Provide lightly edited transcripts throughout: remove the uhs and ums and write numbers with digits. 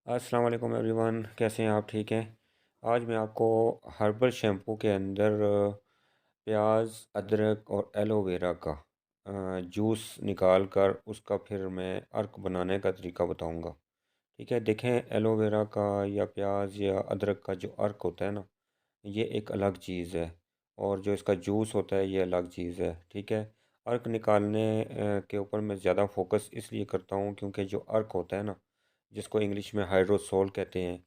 अस्सलाम वालेकुम एवरीवन, कैसे हैं आप? ठीक हैं? आज मैं आपको हर्बल शैम्पू के अंदर प्याज, अदरक और एलोवेरा का जूस निकाल कर उसका फिर मैं अर्क बनाने का तरीका बताऊंगा। ठीक है? देखें, एलोवेरा का या प्याज या अदरक का जो अर्क होता है ना, ये एक अलग चीज़ है और जो इसका जूस होता है ये अलग चीज़ है। ठीक है? अर्क निकालने के ऊपर मैं ज़्यादा फोकस इसलिए करता हूँ क्योंकि जो अर्क होता है ना, जिसको इंग्लिश में हाइड्रोसोल कहते हैं,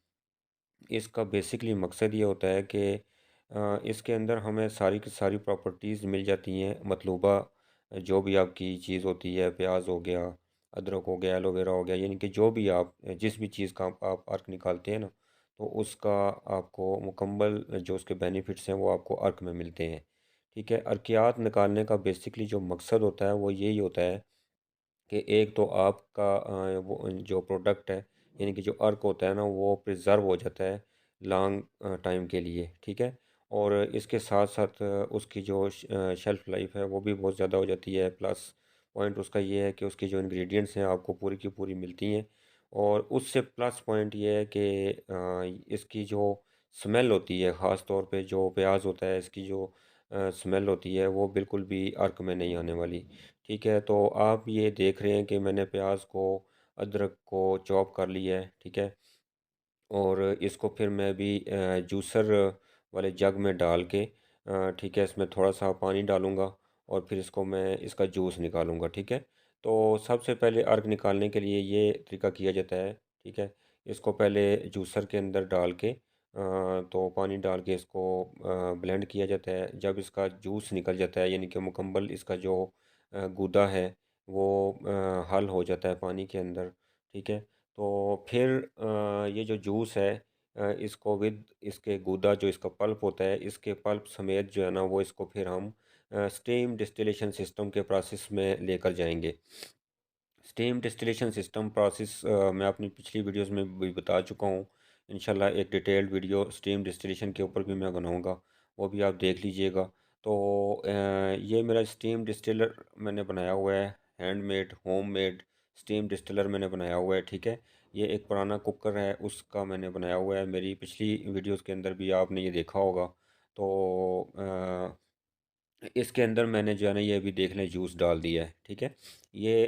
इसका बेसिकली मकसद ये होता है कि इसके अंदर हमें सारी की सारी प्रॉपर्टीज़ मिल जाती हैं मतलूबा। जो भी आपकी चीज़ होती है, प्याज हो गया, अदरक हो गया, एलोवेरा हो गया, यानी कि जो भी आप जिस भी चीज़ का आप अर्क निकालते हैं ना, तो उसका आपको मुकम्मल जो उसके बेनिफिट्स हैं वो आपको अर्क में मिलते हैं। ठीक है? अर्कियात निकालने का बेसिकली जो मकसद होता है वो यही होता है कि एक तो आपका वो जो प्रोडक्ट है, यानी कि जो अर्क होता है ना, वो प्रिज़र्व हो जाता है लॉन्ग टाइम के लिए। ठीक है? और इसके साथ साथ उसकी जो शेल्फ़ लाइफ है वो भी बहुत ज़्यादा हो जाती है। प्लस पॉइंट उसका ये है कि उसकी जो इंग्रेडिएंट्स हैं आपको पूरी की पूरी मिलती हैं। और उससे प्लस पॉइंट ये है कि इसकी जो स्मेल होती है, ख़ास तौर पे जो प्याज होता है, इसकी जो स्मेल होती है वो बिल्कुल भी अर्क में नहीं आने वाली। ठीक है? तो आप ये देख रहे हैं कि मैंने प्याज को, अदरक को चॉप कर लिया है। ठीक है? और इसको फिर मैं भी जूसर वाले जग में डाल के ठीक है, इसमें थोड़ा-सा पानी डालूँगा और फिर इसको मैं इसका जूस निकालूँगा। ठीक है? तो सबसे पहले अर्क निकालने के लिए ये तरीका किया जाता है। ठीक है? इसको पहले जूसर के अंदर डाल के तो पानी डाल के इसको ब्लेंड किया जाता है। जब इसका जूस निकल जाता है, यानी कि मुकम्मल इसका जो गूदा है वो हल हो जाता है पानी के अंदर। ठीक है? तो फिर ये जो जूस है, इसको विद इसके गूदा जो इसका पल्प होता है, इसके पल्प समेत जो है ना, वो इसको फिर हम स्टीम डिस्टिलेशन सिस्टम के प्रोसेस में लेकर जाएंगे। स्टीम डिस्टिलेशन सिस्टम प्रोसेस मैं अपनी पिछली वीडियोस में भी बता चुका हूँ। इंशाल्लाह एक डिटेल्ड वीडियो स्टीम डिस्टिलेशन के ऊपर भी मैं बनाऊँगा, वो भी आप देख लीजिएगा। तो ये मेरा स्टीम डिस्टिलर मैंने बनाया हुआ है, हैंडमेड होममेड स्टीम डिस्टिलर मैंने बनाया हुआ है। ठीक है? ये एक पुराना कुकर है, उसका मैंने बनाया हुआ है। मेरी पिछली वीडियोस के अंदर भी आपने ये देखा होगा। तो इसके अंदर मैंने जो है ना, ये अभी देख लें जूस डाल दिया है। ठीक है? ये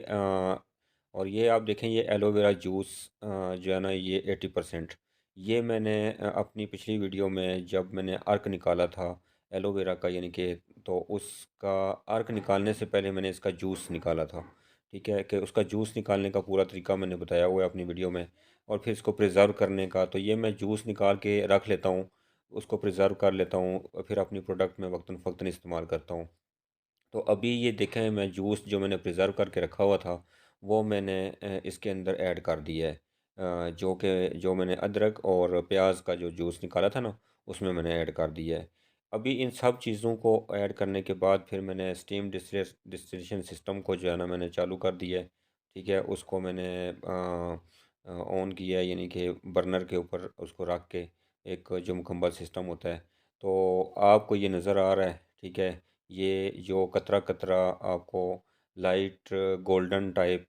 और ये आप देखें, ये एलोवेरा जूस जो है ना, ये 80%। ये मैंने अपनी पिछली वीडियो में जब मैंने अर्क निकाला था एलोवेरा का, यानी कि तो उसका अर्क निकालने से पहले मैंने इसका जूस निकाला था। ठीक है? कि उसका जूस निकालने का पूरा तरीका मैंने बताया हुआ है अपनी वीडियो में। और फिर इसको प्रिज़र्व करने का, तो ये मैं जूस निकाल के रख लेता हूँ, उसको प्रिज़र्व कर लेता हूँ और फिर अपनी प्रोडक्ट में वक्तन-फ़वक्तन इस्तेमाल करता हूँ। तो अभी ये देखें, मैं जूस जो मैंने प्रिज़र्व करके रखा हुआ था, वो मैंने इसके अंदर ऐड कर दिया है। जो मैंने अदरक और प्याज का जो जूस निकाला था ना, उसमें मैंने ऐड कर दिया है। अभी इन सब चीज़ों को ऐड करने के बाद फिर मैंने स्टीम डिस्टिलेशन सिस्टम को जो है ना, मैंने चालू कर दिया है। ठीक है? उसको मैंने ऑन किया है, यानी कि बर्नर के ऊपर उसको रख के, एक जो मुकम्मल सिस्टम होता है। तो आपको ये नज़र आ रहा है। ठीक है? ये जो कतरा-कतरा आपको लाइट गोल्डन टाइप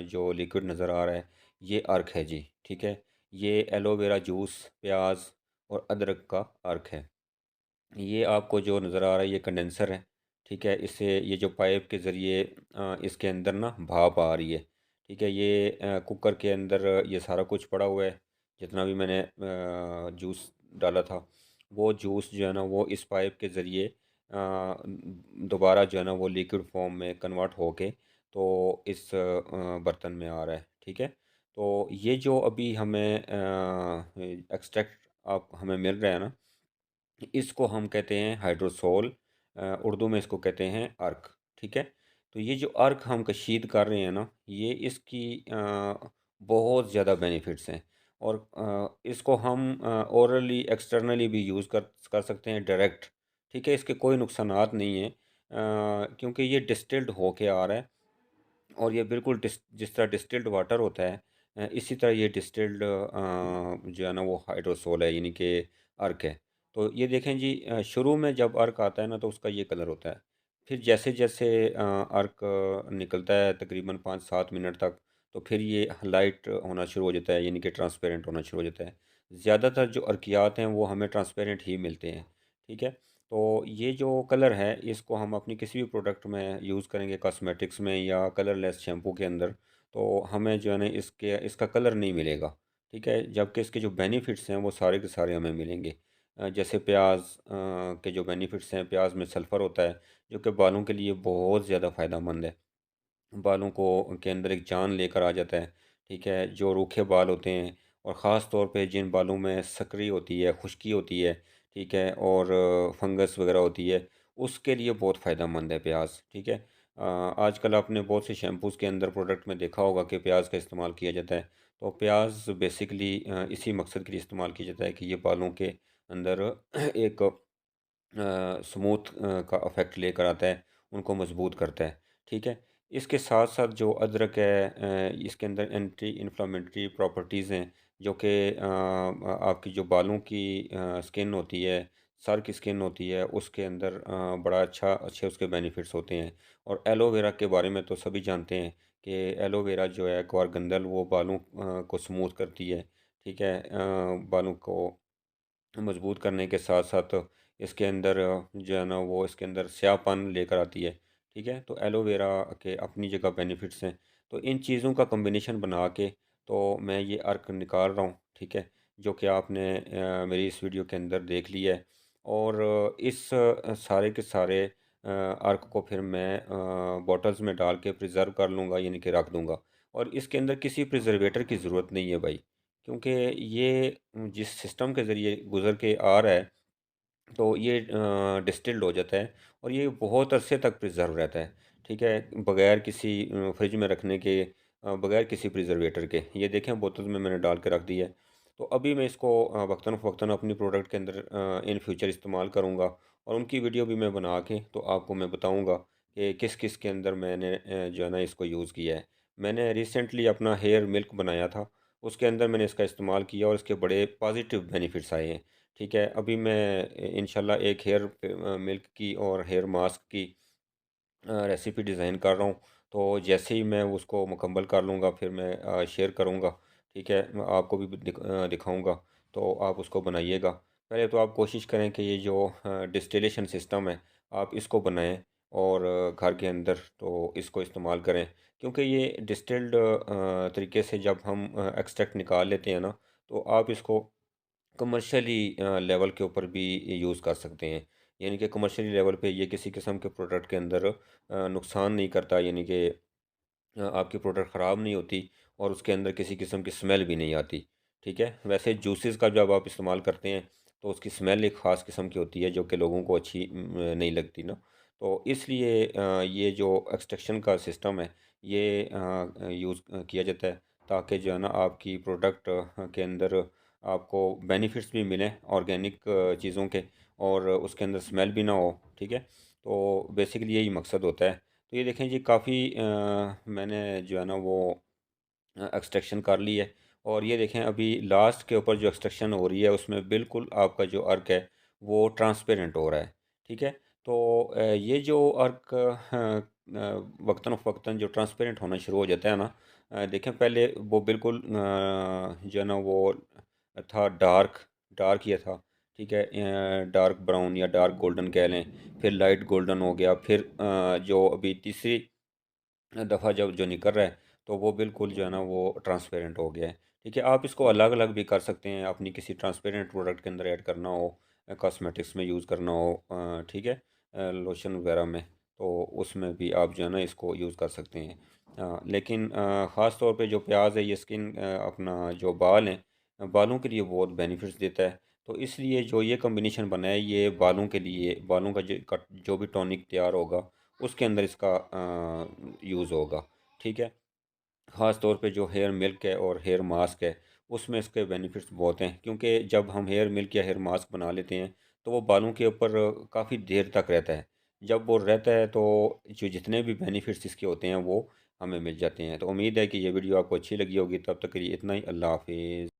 जो लिक्विड नज़र आ रहा है, ये अर्क है जी। ठीक है? ये एलोवेरा जूस, प्याज और अदरक का अर्क है। ये आपको जो नज़र आ रहा है, ये कंडेंसर है। ठीक है? इससे ये जो पाइप के ज़रिए इसके अंदर ना भाप आ रही है। ठीक है? ये कुकर के अंदर ये सारा कुछ पड़ा हुआ है, जितना भी मैंने जूस डाला था, वो जूस जो है ना, वो इस पाइप के ज़रिए दोबारा जो है ना, वो लिक्विड फॉर्म में कन्वर्ट होके तो इस बर्तन में आ रहा है। ठीक है? तो ये जो अभी हमें एक्सट्रैक्ट आप हमें मिल रहा है ना, इसको हम कहते हैं हाइड्रोसोल, उर्दू में इसको कहते हैं अर्क। ठीक है? तो ये जो अर्क हम कशीद कर रहे हैं ना, ये इसकी बहुत ज़्यादा बेनिफिट्स हैं। और इसको हम ओरली एक्सटर्नली भी यूज़ कर सकते हैं डायरेक्ट। ठीक है? इसके कोई नुकसानात नहीं हैं, क्योंकि ये डिस्टिल्ड होके आ रहा है और ये बिल्कुल जिस तरह डिस्टिल्ड वाटर होता है, इसी तरह ये डिस्टिल्ड जो है ना, वो हाइड्रोसोल है, यानी कि अर्क है। तो ये देखें जी, शुरू में जब अर्क आता है ना, तो उसका ये कलर होता है। फिर जैसे जैसे अर्क निकलता है तकरीबन 5-7 मिनट तक, तो फिर ये लाइट होना शुरू हो जाता है, यानी कि ट्रांसपेरेंट होना शुरू हो जाता है। ज़्यादातर जो अर्कियात हैं वो हमें ट्रांसपेरेंट ही मिलते हैं, ठीक है। तो ये जो कलर है इसको हम अपनी किसी भी प्रोडक्ट में यूज़ करेंगे, कॉस्मेटिक्स में या कलरलेस शैम्पू के अंदर, तो हमें जो है ना इसका कलर नहीं मिलेगा, ठीक है। जबकि इसके जो बेनिफिट्स हैं वो सारे के सारे हमें मिलेंगे। जैसे प्याज के जो बेनिफिट्स हैं, प्याज में सल्फ़र होता है जो कि बालों के लिए बहुत ज़्यादा फ़ायदेमंद है। बालों को के अंदर एक जान लेकर आ जाता है, ठीक है। जो रूखे बाल होते हैं और ख़ास तौर पे जिन बालों में सकरी होती है, खुश्की होती है, ठीक है, और फंगस वगैरह होती है, उसके लिए बहुत फ़ायदेमंद है प्याज, ठीक है। आजकल आपने बहुत से शैम्पूज़ के अंदर प्रोडक्ट में देखा होगा कि प्याज का इस्तेमाल किया जाता है। तो प्याज बेसिकली इसी मकसद के लिए इस्तेमाल किया जाता है कि ये बालों के अंदर एक स्मूथ का इफ़ेक्ट लेकर आता है, उनको मज़बूत करता है, ठीक है। इसके साथ-साथ जो अदरक है इसके अंदर एंटी इन्फ्लेमेटरी प्रॉपर्टीज़ हैं, जो कि आपकी जो बालों की स्किन होती है, सर की स्किन होती है, उसके अंदर बड़ा अच्छे उसके बेनिफिट्स होते हैं। और एलोवेरा के बारे में तो सभी जानते हैं कि एलोवेरा जो है ग्वारगंदल वो बालों को स्मूथ करती है, ठीक है। बालों को मजबूत करने के साथ-साथ इसके अंदर जो है ना वो इसके अंदर स्याहपन लेकर आती है, ठीक है? तो एलोवेरा के अपनी जगह बेनिफिट्स हैं। तो इन चीज़ों का कॉम्बिनेशन बना के तो मैं ये अर्क निकाल रहा हूँ, ठीक है? जो कि आपने मेरी इस वीडियो के अंदर देख लिया है। और इस सारे के सारे अर्क को फिर मैं बॉटल्स में डाल के प्रिज़र्व कर लूँगा, यानी कि रख दूँगा। और इसके अंदर किसी प्रिज़र्वेटर की ज़रूरत नहीं है भाई। क्योंकि ये जिस सिस्टम के ज़रिए गुज़र के आ रहा है, तो ये डिस्टिल्ड हो जाता है और ये बहुत अरसे तक प्रिज़र्व रहता है, ठीक है? बगैर किसी फ्रिज में रखने के, बगैर किसी प्रिज़र्वेटर के। ये देखें बोतल में मैंने डाल के रख दी है। तो अभी मैं इसको वक़्तन-फ़वक़्तन अपनी प्रोडक्ट के अंदर इन फ्यूचर इस्तेमाल करूँगा और उनकी वीडियो भी मैं बना के तो आपको मैं बताऊँगा कि किस-किस के अंदर मैंने जो है ना इसको यूज़ किया है। मैंने रिसेंटली अपना हेयर मिल्क बनाया था, उसके अंदर मैंने इसका इस्तेमाल किया और इसके बड़े पॉज़िटिव बेनिफिट्स आए हैं। ठीक है, अभी मैं इंशाल्लाह एक मिल्क की और हेयर मास्क की रेसिपी डिज़ाइन कर रहा हूँ। तो जैसे ही मैं उसको मुकम्मल कर लूँगा फिर मैं शेयर करूँगा, ठीक है? मैं आपको भी दिखाऊँगा, तो आप उसको बनाइएगा। पहले तो आप कोशिश करें कि ये जो डिस्टिलेशन सिस्टम है, आप इसको बनाएँ और घर के अंदर तो इसको इस्तेमाल करें। क्योंकि ये डिस्टिल्ड तरीके से जब हम एक्सट्रैक्ट निकाल लेते हैं ना, तो आप इसको कमर्शियली लेवल के ऊपर भी यूज़ कर सकते हैं। यानी कि कमर्शियली लेवल पे ये किसी किस्म के प्रोडक्ट के अंदर नुकसान नहीं करता, यानी कि आपकी प्रोडक्ट ख़राब नहीं होती और उसके अंदर किसी किस्म की स्मेल भी नहीं आती, ठीक है? वैसे जूसेस का जब आप इस्तेमाल करते हैं, तो उसकी स्मेल एक ख़ास किस्म की होती है जो कि लोगों को अच्छी नहीं लगती ना। तो इसलिए ये जो एक्सट्रैक्शन का सिस्टम है, ये यूज़ किया जाता है ताकि जो है ना आपकी प्रोडक्ट के अंदर आपको बेनिफिट्स भी मिलें ऑर्गेनिक चीज़ों के, और उसके अंदर स्मेल भी ना हो, ठीक है? तो बेसिकली यही मकसद होता है। तो ये देखें जी काफ़ी मैंने जो है ना वो एक्सट्रैक्शन कर ली है और ये देखें अभी लास्ट के ऊपर जो एक्सट्रैक्शन हो रही है उसमें बिल्कुल आपका जो अर्क है वो ट्रांसपेरेंट हो रहा है, ठीक है। तो ये जो अर्क वक्तन फ़वक्तन जो ट्रांसपेरेंट होना शुरू हो जाता है ना, देखें पहले वो बिल्कुल जो है ना वो था डार्क डार्क ये था, ठीक है। डार्क ब्राउन या डार्क गोल्डन कह लें, फिर लाइट गोल्डन हो गया, फिर जो अभी तीसरी दफ़ा जब जो निकल रहा है, तो वो बिल्कुल जो है ना वो ट्रांसपेरेंट हो गया है। ठीक है, आप इसको अलग-अलग भी कर सकते हैं, अपनी किसी ट्रांसपेरेंट प्रोडक्ट के अंदर ऐड करना हो, कॉस्मेटिक्स में यूज़ करना हो, ठीक है, लोशन वगैरह में, तो उसमें भी आप जो है ना इसको यूज़ कर सकते हैं। लेकिन ख़ास तौर पे जो प्याज़ है ये स्किन अपना जो बाल हैं, बालों के लिए बहुत बेनिफिट्स देता है। तो इसलिए जो ये कॉम्बिनेशन बना है ये बालों के लिए, बालों का जो भी टॉनिक तैयार होगा उसके अंदर इसका यूज़ होगा, ठीक है। ख़ास तौर पे जो हेयर मिल्क है और हेयर मास्क है, उसमें इसके बेनिफिट्स बहुत हैं, क्योंकि जब हम हेयर मिल्क या हेयर मास्क बना लेते हैं, तो वो बालों के ऊपर काफ़ी देर तक रहता है। जब वो रहता है तो जो जितने भी बेनिफिट्स इसके होते हैं वो हमें मिल जाते हैं। तो उम्मीद है कि ये वीडियो आपको अच्छी लगी होगी, तब तक के लिए इतना ही। अल्लाह हाफ़िज़।